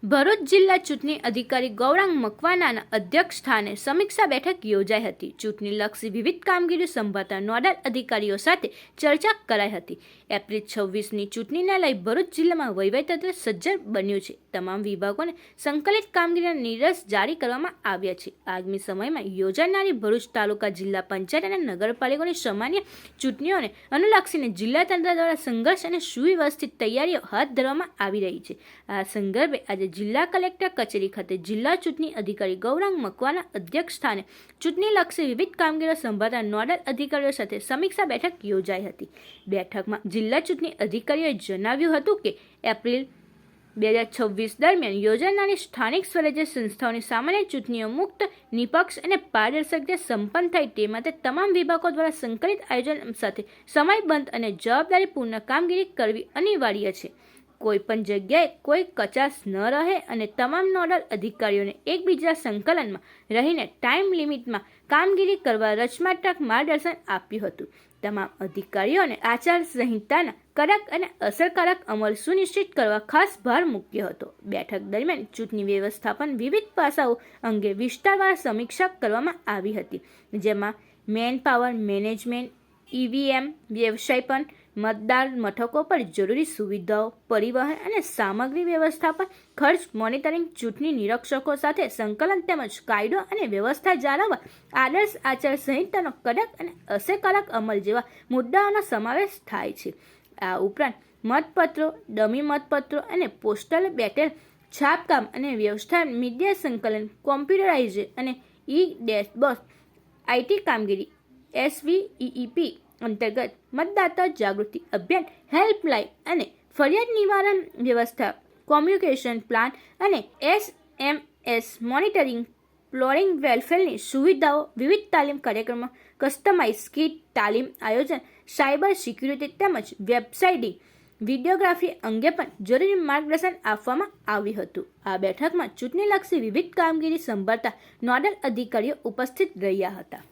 ભરૂચ જિલ્લા ચૂંટણી અધિકારી ગૌરાંગ મકવાનાના અધ્યક્ષ સ્થાને સમીક્ષા બેઠક યોજાઈ હતી. ચૂંટણીલક્ષી વિવિધ કામગીરી સંભાળતા નોડલ અધિકારીઓ સાથે ચર્ચા કરાઈ હતી. એપ્રિલ 26ની ચૂંટણીને લઈ ભરૂચ જિલ્લામાં વહીવટીતંત્ર સજ્જ બન્યું છે. તમામ વિભાગોને સંકલિત કામગીરીના નિર્દેશ જારી કરવામાં આવ્યા છે. આગામી સમયમાં યોજાનારી ભરૂચ તાલુકા, જિલ્લા પંચાયત અને નગરપાલિકાની સામાન્ય ચૂંટણીઓને અનુલક્ષીને જિલ્લા તંત્ર દ્વારા સંઘર્ષ અને સુવ્યવસ્થિત તૈયારીઓ હાથ ધરવામાં આવી રહી છે. આ સંદર્ભે આજે જિલ્લા કલેક્ટર કચેરી ખાતે જિલ્લા ચૂંટણી અધિકારી ગૌરાંગ મકવાના અધ્યક્ષ સ્થાને ચૂંટણીલક્ષી વિવિધ કામગીરીઓ સંભાળતા નોડલ અધિકારીઓ સાથે સમીક્ષા બેઠક યોજાઈ હતી. બેઠકમાં જિલ્લા ચૂંટણી અધિકારીઓએ જણાવ્યું હતું કે એપ્રિલ 2026 દરમિયાન યોજાનારી સ્થાનિક સ્વરાજ્ય સંસ્થાઓની સામાન્ય ચૂંટણીઓ મુક્ત, નિષ્પક્ષ અને પારદર્શક રીતે સંપન્ન થાય તે માટે તમામ વિભાગો દ્વારા સંકલિત આયોજન સાથે સમયબદ્ધ અને જવાબદારીપૂર્ણ કામગીરી કરવી અનિવાર્ય છે. કોઈ પણ જગ્યાએ કોઈ કચાશ ન રહે અને તમામ નોડલ અધિકારીઓને એકબીજા સંકલનમાં રહીને ટાઈમ લિમિટમાં કામગીરી કરવા રચનાત્મક માર્ગદર્શન આપ્યું હતું. તમામ અધિકારીઓને આચારસંહિતાના કડક અને અસરકારક અમલ સુનિશ્ચિત કરવા ખાસ ભાર મૂક્યો હતો. બેઠક દરમિયાન ચૂંટણી વ્યવસ્થાપન વિવિધ પાસાઓ અંગે વિસ્તારવાર સમીક્ષા કરવામાં આવી હતી, જેમાં મેન પાવર મેનેજમેન્ટ, ઈવીએમ વ્યવસ્થાપન, મતદાર મથકો પર જરૂરી સુવિધાઓ, પરિવહન અને સામગ્રી વ્યવસ્થાપન, ખર્ચ મોનિટરિંગ, ચૂંટણી નિરીક્ષકો સાથે સંકલન તેમજ કાયદો અને વ્યવસ્થા જાળવવા આદર્શ આચારસંહિતાનો કડક અને અસરકારક અમલ જેવા મુદ્દાઓનો સમાવેશ થાય છે. આ ઉપરાંત મતપત્રો, ડમી મતપત્રો અને પોસ્ટલ બેલેટ છાપકામ અને વ્યવસ્થા, મીડિયા સંકલન, કોમ્પ્યુટરાઇઝ અને ડેશબોર્ડ, આઈટી કામગીરી, SVEEP અંતર્ગત મતદાતા જાગૃતિ અભિયાન, હેલ્પલાઇન અને ફરિયાદ નિવારણ વ્યવસ્થા, કોમ્યુનિકેશન પ્લાન અને SMS મોનિટરિંગ, ફ્લોરિંગ વેલફેરની સુવિધાઓ, વિવિધ તાલીમ કાર્યક્રમો, કસ્ટમાઇઝ કિટ, તાલીમ આયોજન, સાયબર સિક્યુરિટી તેમજ વેબસાઇટિંગ, વિડીયોગ્રાફી અંગે પણ જરૂરી માર્ગદર્શન આપવામાં આવ્યું હતું. આ બેઠકમાં ચૂંટણીલક્ષી વિવિધ કામગીરી સંભાળતા નોડલ અધિકારીઓ ઉપસ્થિત રહ્યા હતા.